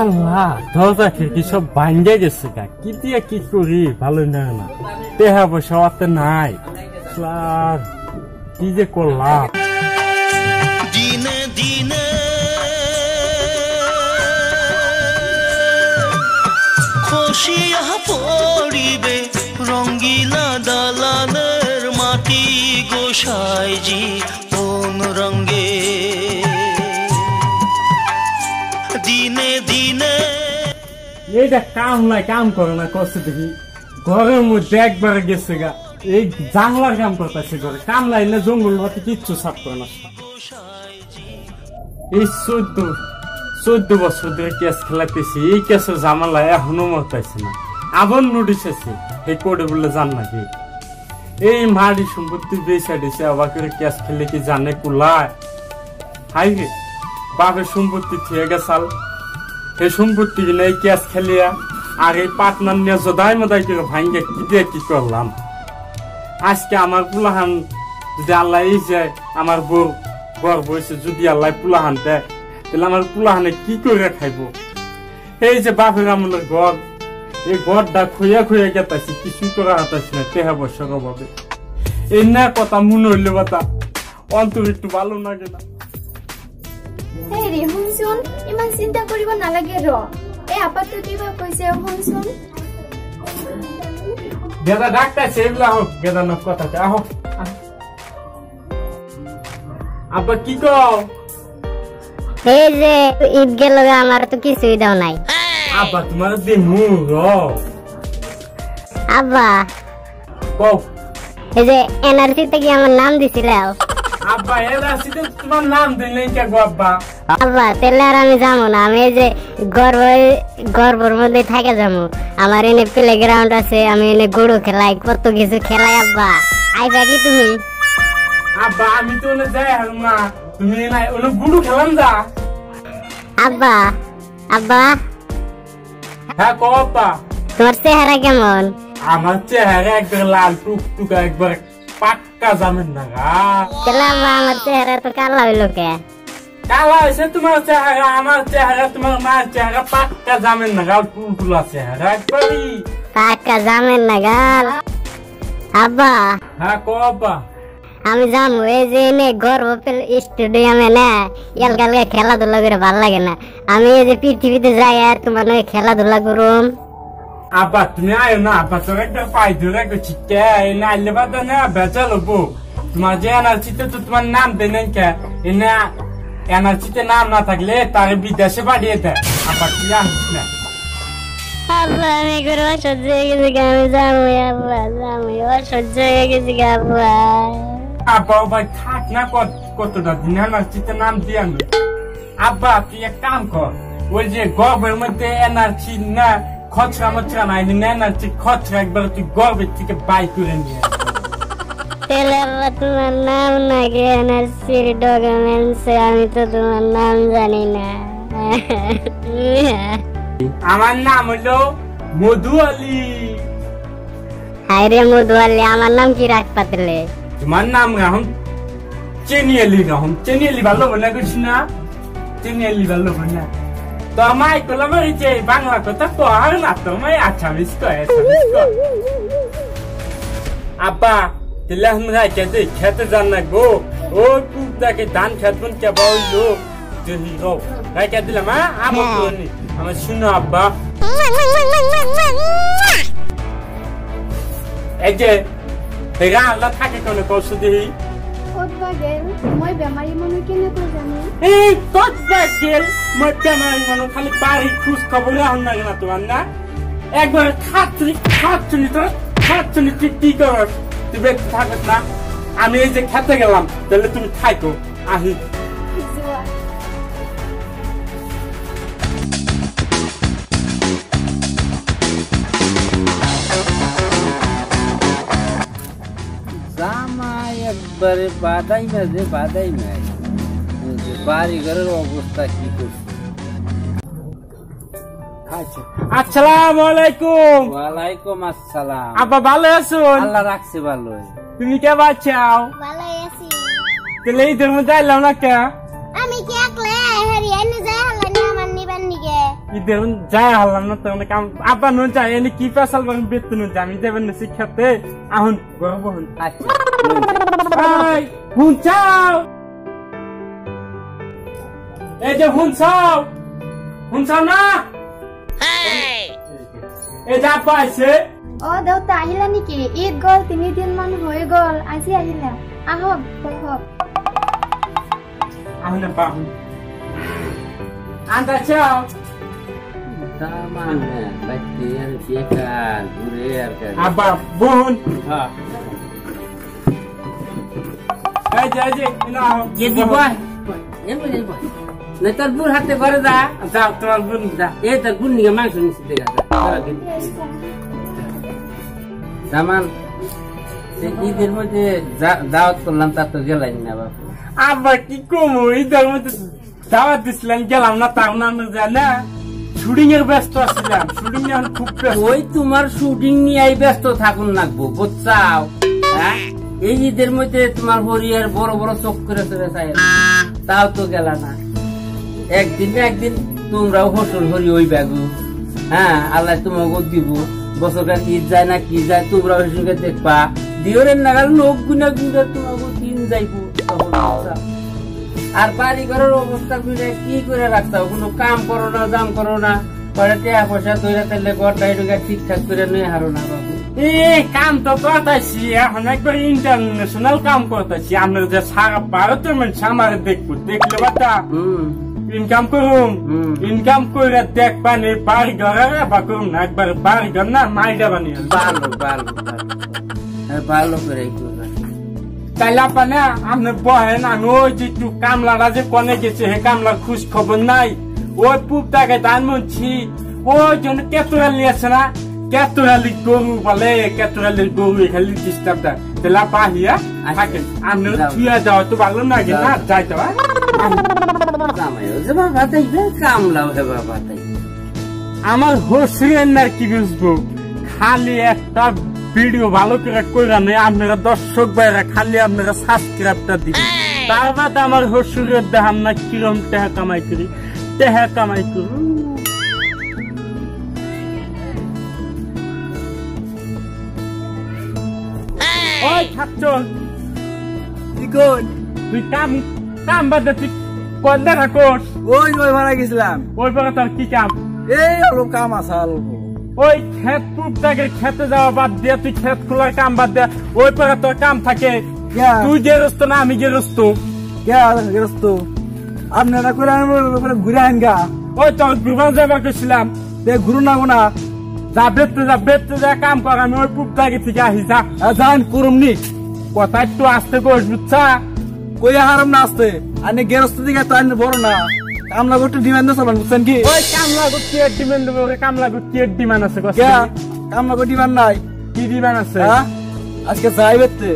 আল্লাহ দরজা খিড়কি সব ভাঙ্গে গেছে গা, কি দিয়ে কি করি ভালো না না, টাকা পয়সা অত নাই, কি যে করলাম। দিনে দিনে খসিয়া পড়িবে রঙ্গিলা দালানের মাটি গোসাইজি কোন রঙ্গে দিনে দিনে। এইটা কাম নাই, কাম করে না, কষ্ট দেখি ঘরের মধ্যে একবার গেছে গা, এই জাংলার কাম করতেছে ঘরে, কাম লাইলে জঙ্গল হাতে কিচ্ছু সাফ করে না। এই 14 বছর ধরে কেস খেলাতেছি, এই কেসের জামালা এখনো মরতেছে না। আবার নোটিশ আছে এই কোর্টে বলে জান নাকি এই মারি সম্পত্তি বেচা দিছে, আবার করে কেস খেলে কি জানে কুলায়। হাই রে বাপের সম্পত্তি থেকে গেছাল, এই সম্পত্তি কিনে এই কেস খেলিয়া আর এই পার্টনার নিয়ে জদাই মদাই করে ভাঙ্গে কি দিয়ে কি করলাম। আজকে আমার পুলাহান যদি আল্লাহ এই যে আমার বউ গর্ব হয়েছে, যদি আল্লাহ পুলাহান দেয় তাহলে আমার পুলাহানে কি করে খাইব। এই যে বাপের আমলের ঘর, এই ঘরটা খুঁয়া খুঁয়া গেতাছি, কিছু করা হাতাছি না টেহা বছর অভাবে। এই না কথা মনে হইলে বাতা অন্তর একটু ভালো লাগে না। শুনছুন ইমান চিন্তা কৰিব নালাগে ৰ, এই আপাতটো কিবা কৈছে শুনছুন। গেদা ডাক্তারছে এগুলা হোক, গেদা নক কথাতে আহ। আব্বা কি কও? এই যে ঈদ গেল, আমার তো কিছুই দাও নাই। আব্বা তোমার দেমু র। আব্বা কও। এই যে এনআরসি তে কি আমার নাম দিছিলাও? আব্বা এনআরসিতে তোমার নাম দিলেন কে গো আব্বা? আব্বা তাহলে আর আমি যাবো না, আমি এই যে গর্বর মধ্যে থাকে যাবো। আমার এনে প্লে গ্রাউন্ড আছে, আমি এনে গরু খেলাই, কত কিছু খেলাই। আব্বা আইবা কি তুমি? আব্বা আমি তো না যাই হারুম না, তুমি না ওনো গুড়ু খেলাম যা। আব্বা আব্বা হ্যাঁ কও আব্বা। তোমার চেহারা কেমন? আমার চেহারা একবার লাল টুকটুকা, একবার পাক্কা জামেন না গা। তাহলে আব্বা আমার চেহারা তো কালা হইলো কে? কালা হয়েছে তোমার চেহারা, আমার চেহারা তোমার মায়ের চেহারা পাক্কা জামেন না গাল, টুলটুলা চেহারা একবারই পাক্কা জামেন না গাল। আব্বা হ্যাঁ কও আব্বা। আমি যাবো এই যে এনে গর্ব স্টেডিয়ামে না, এলকালকে খেলাধুলা করে ভাল লাগে না। আমি এই যে পৃথিবীতে যাই আর তোমার খেলাধুলা করুম। আব্বা তুমি আয় না, আব্বা তোর একটা পাই ধরে গেছি কে এনে আইলে বাদ না বেচা লবো। তোমার যে এনআরসিতে তো তোমার নাম দেন কে, এনে এনআরসিতে নাম না থাকলে তার বিদেশে পাঠিয়ে দেয়। আব্বা কি জানিস না? আব্বা আমি করে অসহ্য হয়ে গেছি, আমি যাবো। আব্বা যাবো, অসহ্য হয়ে গেছি আব্বা। আব্বা ভাই থাক না, কতটা দিন এনআরসিতে নাম দিয়ে আনলো। আব্বা তুই এক কাম কর, ওই যে গর্বের মধ্যে এনআরসি না খচরা মচরা নাই, এনআরসি খচরা একবার তুই গর্বের থেকে বাই করে নিয়ে। তাহলে আব্বা তোমার নাম নাকি এনআরসির ডকুমেন্টসে? আমি তো তোমার নাম জানি না। আমার নাম হলো মধু আলী। হাই রে মধু আলী, আমার নাম কি রাখবা তাহলে? তোমার নাম রাহুল চেনি আলী। রাহুল চেনি আলী ভালো বলে করছি না, চেনি আলী ভালো বলে না। তো আমায় কলাম যে বাংলা কথা কর না, তোমায় আছামিস কয়। আব্বা তাহলে আমরা খেতে যান না গো, ও কুকটাকে ধান খেতবেন কে বললো যদি গো রাইকা দিলাম। হ্যাঁ আমার শুনো আব্বা, এই যে আল্লাহ থাকে কোনো কষ্ট দিই মই বেমাৰী মানুহ কেনেকৈ জানো? এই কতবা গেল মই বেমাৰী মানুহ, খালি বাড়ি খোঁজ খবর আহন না কেনা তোমার না, একবার খাচ্ছনি তোর খাচ্ছনি, তুই কি করস? তুই বেঁচে থাকস না, আমি এই যে খেতে গেলাম, তাহলে তুমি থাকো আহি। জামাই একবারে বাদাই মাঝে বাদাই নাই, বাড়ি ঘরের অবস্থা কি করছে। আচ্ছা আসসালামু আলাইকুম। ওয়ালাইকুম আসসালাম। আব্বা ভালো আছেন? আল্লাহ রাখছে ভালো। তুমি কে বাচ্চাও? ভালো আছি। তাহলে ঈদের মধ্যে আইলাম না কে? আমি কি একলা হেরি এনে যাই হালানি আমার নিবান নিকে। ঈদের যায় হারলাম না তো কাম আব্বা নো যায় এনে কি পেশাল বান বেতন আমি দেবেন না শিক্ষাতে আহুন গহবন। আচ্ছা এই হুনছাও এই যে হুনছাও না এই যা পাইছে অ দেউতা আহিলা নেকি? ঈদ গল 3 দিন মান হৈ গল, আজি আহিলা। আহক বহক। আহুন বাহুন আন্দা চাও সামান বাইতে আর বেকার ঘুরে আর কাজ। আব্বা বোন হ্যাঁ এই যে না কে দিব এমন বল না তোর বুড় হাতে করে দা যাও তোমার বোন দা এই তোর গুণ নিয়ে মাংস নিতে দেখা সামান ঈদের মধ্যে দাওয়াত করলাম তা তো গেলাই না বাবু। আব্বা কি কমু ঈদের মধ্যে দাওয়াত দিছিলাম গেলাম না তাও না জানা শুটিং এর ব্যস্ত আছিলাম। শুটিং এ খুব ব্যস্ত। ওই তোমার শুটিং নিয়ে ব্যস্ত থাকুন লাগবো বুঝছাও। হ্যাঁ এই ঈদের মধ্যে তোমার হরিয়ার বড় বড় চোখ করে চলে চাই তাও তো গেল না। একদিন না একদিন তোমরাও হসল হরি ওই ব্যাগু। হ্যাঁ আল্লাহ তোমাকে দিব বছরকার ঈদ যায় না কি যায় তোমরাও সঙ্গে দেখবা দিওরের নাগাল লোক গুনা গুনা তোমাকে দিন যাইব তখন আর বাড়ি ঘরের অবস্থা করে কি করে রাখতাও কোনো কাম করো না দাম করো না পরে টাকা পয়সা তৈরি তাহলে ঘরটাই ঢুকে ঠিকঠাক করে নিয়ে হারো না বাবু। কাম তো করতেছি এখন একবার ইন্টারন্যাশনাল কাম করতেছি। আমরা যে সারা ভারতের মানুষ আমার দেখবো দেখলে বাতা ইনকাম করুম ইনকাম করে দেখবান এই বাড়ি ঘরে বা করুম না একবার বাড়ি ঘর না মাইডা বানিয়ে ভালো ভালো ভালো করে তাইলে পানে আপনি বহেন আমি ওই যে একটু কামলারা যে কনে গেছে হে কামলার খুশ খবর নাই ওই পুপ তাকে দান মনছি ওই জন্য কেতুরাল নিয়েছে না কেতুরালি গরু বলে কেতুরালির গরু এখানে ডিস্টার্ব দেয় তাহলে পাহিয়া থাকেন আপনি থুয়া যাওয়া তো ভালো লাগে না যাইতে হয় আমার হোসেন কি বুঝবো খালি একটা ভিডিও ভালো করে কইরা নেই আপনারা দর্শক ভাইরা খালি আপনারা সাবস্ক্রাইবটা দিবেন তার বাদ আমার হোসেনের দেখাম না কিরম টাকা কামাই করি ওই ছাত্র তুই কাম বাদ তুই কোন দেখা কোর্স ওই মারা গেছিলাম। ওই পরে তোর কি কাম? এই অল্প কাম আছে অল্প। ওই ক্ষেত পুপ থেকে খেতে যাওয়া বাদ দিয়ে তুই ক্ষেত খোলার কাম বাদ দিয়ে ওই পরে তোর কাম থাকে তুই গেরস্ত না আমি গেরস্ত গেরস্ত আপনারা করে ঘুরে আন গা। ওই তোর ঘুরবান যাবার গেছিলাম ঘুরু না গোনা যা বেতে যা কাম কর আমি ওই পুপ থেকে থেকে আসি যা যান করুম নি কথা একটু আসতে করিস বুঝছা কই হারাম না আসতে আনে গেরস্ত দিকে তো আনে বড় না কামলা করতে ডিমান্ড চলেন বুঝছেন কি? ওই কামলা করতে ডিমান্ড কামলা করতে ডিমান্ড আছে কামলা করতে ডিমান্ড নাই কি ডিমান্ড আছে? আজকে যাইবেতে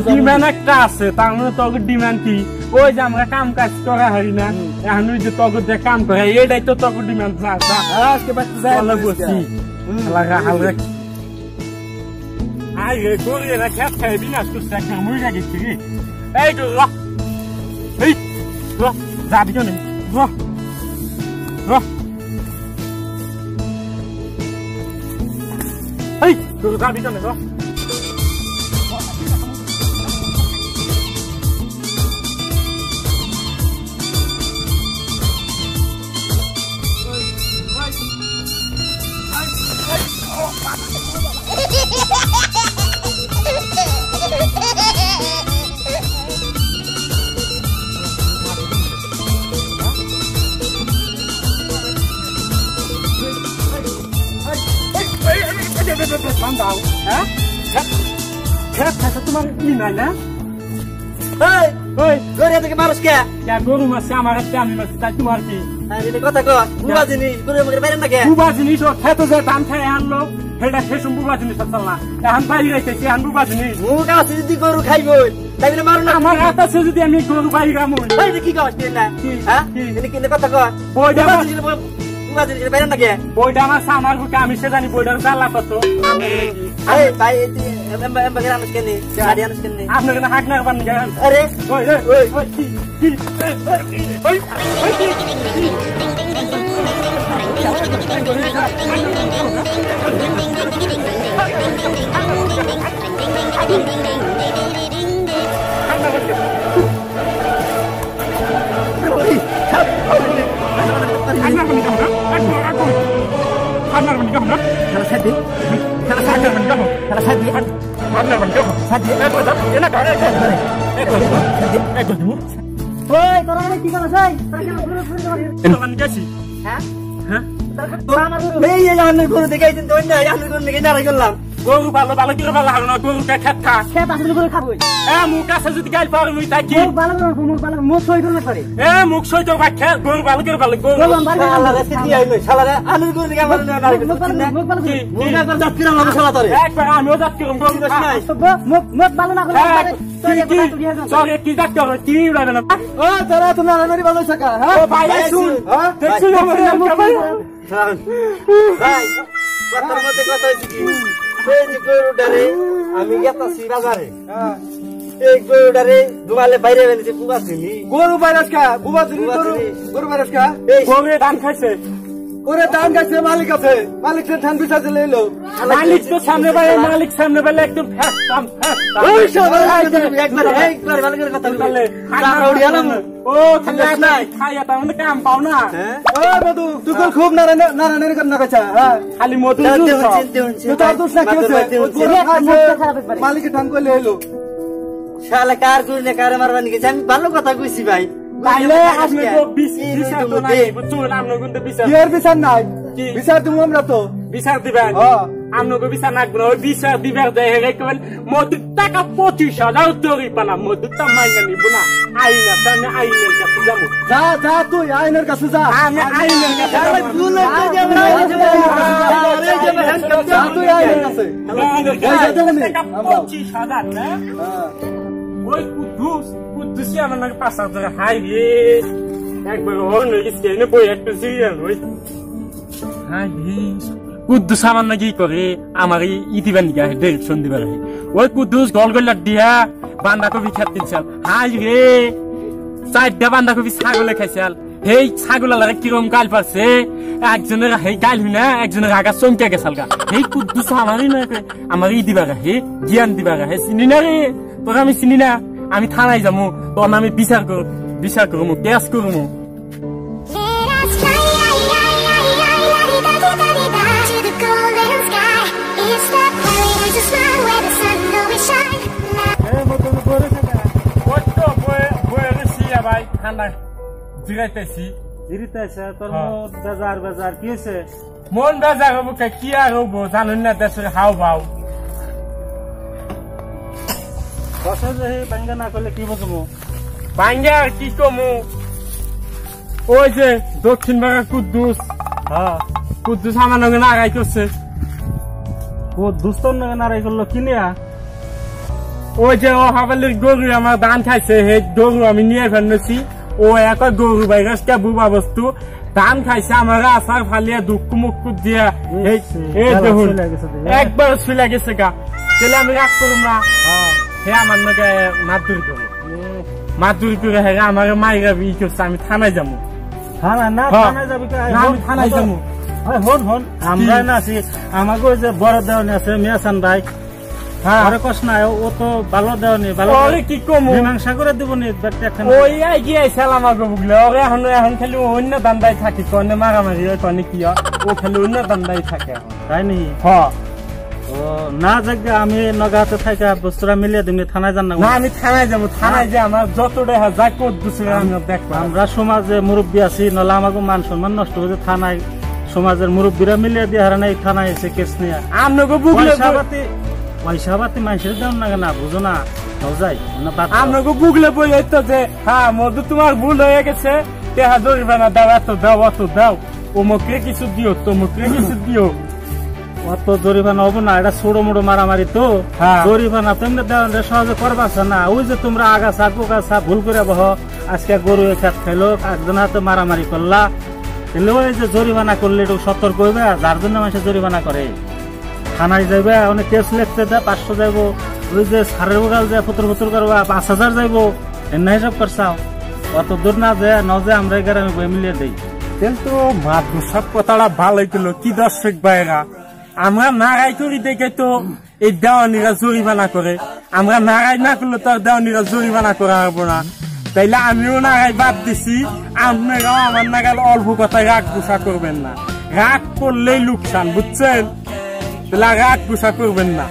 ডিমান্ড একটা আছে তার মানে তোর ডিমান্ড কি? ওই যে আমরা কাম কাজ করা হারি না এখন ওই যে তোর যে কাম করে এটাই তো তোর ডিমান্ড আজকে বাচ্চা যাই বসছি হালকা হালকা আই রে গরিয়ে না খেত খাই বিনাশ করছে একটা মুইরা গেছি রে এই তো এই যাবি কেন এই তোর যাবি কেন তোমার কি নাই না মানুষ কে গরু মাসে আমার আমি মাসে তাই তোমার কি কথা বুবা জিনিস বুবা জিনিস ও খেতে যে ধান খাই আনলো সেটা সেসব বুবা জিনিস চল না এখন বাইরে রেখেছি এখন বুবা জিনিস যদি গরু খাইব তাই মারো না আমার হাত আছে যদি আমি গরু বাইরে গামো কি কথা কয় পুরা জিনিস বাইরে নাকি বইটা আমার সামার বুকে আমি সে জানি বইটার জ্বালা কত আরে ভাই এমবাগে রামস কেনে গাড়িয়ানস কেনে আপনার কেন হাক না পান গেন আরে ওই ওই গরু ভালো ভালো করে ভালো হারো না গরুকে খেত খা খেত আসলে করে খাবো মুখ আছে যদি গাইল পারো মুই তাকি ভালো মুখ সই করলে পারে মুখ সই তো বাচ্চা গরু ভালো করে ভালো গরু আল্লাহ রেসি দি আইলো শালারা আমি করে দিকে আমার না নারে মুখ একবার জাত কিরাম লাগে শালা তোরে একবার আমিও যাত কিরম গরু নাই মুখ ভালো না করে সরে কি যাত করো কি উড়াবে না ও তোরা তো না নানি বাজাই থাকা হ্যাঁ ও ভাই শুন দেখছো ভাই কথার মধ্যে কথা হইছে কি এই যে গরুটারে আমি গেতাছি বাজারে এই গরুটারে দুমালে বাইরে বেরিয়েছে পুবাছিনি গরু বাইরাস খা বুবা দিনি গরু বাইরাস খা এই গরু ধান খাইছে ওরে দাম গাছে মালিক আছে মালিক সে ধান বিচারতে লইলো মালিক তো সামনে বাইরে মালিক সামনে বাইরে একদম ফ্যাস্টাম ওই সব একবার ভালো করে কথা বললে চামড়া উড়িয়ে আলাম ও খাই খাইয়া তার মানে কাম পাও না ও মধু তুই তো খুব নারায়ণের কন্যা কাছা হ্যাঁ খালি মধু তুই তো আর দোষ না কি হচ্ছে মালিক ধান করে লইলো শালা কার গুনে কার মারবানি গেছে আমি ভালো কথা কইছি ভাই তাইলে আপনি তো বিচার তো নাই বুঝুন আপনি কিন্তু বিচার কি আর বিচার নাই বিচার তুমি আমরা তো বিচার দিবেন আপনাকে বিচার নাকবেন ওই বিচার দিবার দেয় রেখবেন মধুর টাকা 25,000 তৈরি পানা মধুরটা মাইনা নিব না আইন আছে আমি আইনের কাছে যাবো যা তুই আইনের কাছে যা আমি আইনের কাছে তুই আইনের কাছে 25,000 না ওই কুদ্দুসি আমার নাকি 5,000 হাই রে একবার ওর নাকি স্টেনে বই একটা সিরিয়াল ওই হাই রে কুদ্দুস আমার নাকি করে আমার ইতিবান দিকে ডিরেকশন দিবার ওই কুদ্দুস গল গল্লা দিয়া বান্ধাকপি খাচ্ছিল হাই রে 4টা বান্ধাকপি ছাগলে খাইছিল সেই ছাগলের লাগে কিরম গাল পারছে একজনের সেই গাল হই না একজনের আগা চমকে গেছাল গা সেই কুদ্দুস আমারই না আমার দিবা হে জ্ঞান দিবা হে চিনি না রে তোর আমি চিনি না আমি থানায় যাবো তোর আমি বিচার করবো কেস করবো ভাই ঠান্ডা জিরাইতেছি তোর বেজার কি হয়েছে মন বেজার হবো কি আর হবো জানুন না দেশের হাও ভাও বাঙ্গা না করলে কি বুঝবো বাঙ্গা আর কি কমু ওই যে দক্ষিণ বাংলা কুদ্দুস আমার নগে নাগাই করছে ও দুস্তর নগে নারাই করলো কিনিয়া ওই যে ও হাবালির গরু আমার ধান খাইছে সেই গরু আমি নিয়ে ফেলছি ও এক গরু বাইরাসটা বুবা বস্তু ধান খাইছে আমার আসার ফালিয়া দুঃখ মুখ দিয়া দেখুন একবার শুলে গেছে গা তাহলে আমি রাগ করুম না হে আমার নাকি মারধুরি করে হে আমার মাইরা ই করছে আমি থানায় যাবো থানায় যাবি আমি থানায় যাবো হন আমরা না আছি আমাকে ওই যে বড় দেওয়ানি আছে মিয়াসান ভাই আরে কষ্ট নাই ও তো ভালো দেওয়ানি ভালো কি কম মীমাংসা করে দিব নি ওই গিয়ে আইসালাম আগে বুঝলে ওরে এখন খালি অন্য দান্দায় থাকে কনে মারামারি হয় কনে কি ও খালি অন্য দান্দায় থাকে তাই নি ও না যাক আমি নগাতে থাকা বস্তুরা মিলিয়ে দিমনি থানায় যান না আমি থানায় যাবো থানায় যে আমার যত দেখা যা করতেছে আমি দেখবো আমরা সমাজে মুরব্বী আছি নাহলে আমাকে মান সম্মান নষ্ট হয়েছে থানায় সমাজের মুরব্বীরা মিলিয়ে দিয়ে হারানে এই থানায় এসে কেস নিয়ে আপনাকে বুঝলে পয়সাপাতি মানুষের দেন না না বুঝো না যাই আপনাকে বুগলে বই হইতো যে হ্যাঁ মধু তোমার ভুল হয়ে গেছে টেহা ধরবে না দাও এত দাও অমুকে কিছু দিও তমুকে কিছু দিও অত জরিমানা হবো না এটা ছোড়ো মোড়ো মারামারি তো জরিমানা তেমনি দেওয়া সহজে করবাছ না ওই যে তোমরা আগাছা কুকাছা ভুল করে বহ আজকে গরু খেত খাইলো একজন হাতে মারামারি করলা তাহলে ওই যে জরিমানা করলে একটু সতর্ক হইবে, যার জন্য মানুষ জরিমানা করে। থানায় যাইবে, অনেক কেস লিখতে দেয় 500 যাইবো, ওই যে সারের বগাল যায় ফুতর করবা 5000 যাইবো, এমনি হিসাব করছাও। অত দূর না যায় আমরা এই গ্রামে বই মিলিয়ে দেই। কিন্তু মাদ্রাসার কথাটা ভালোই ছিল কি দর্শক ভাইরা, আমরা নারাই করি দেখে তো এই দেওয়ানিরা জরিমানা করে, আমরা নারাই না করলে তো আর দেওয়ানিরা জরিমানা করা হবো না। তাইলে আমিও নারাই বাদ দিছি, আপনারাও আমার নাগাল অল্প কথায় রাগ গুসা করবেন না, রাগ করলেই লোকসান, বুঝছেন? তাহলে রাগ গুসা করবেন না।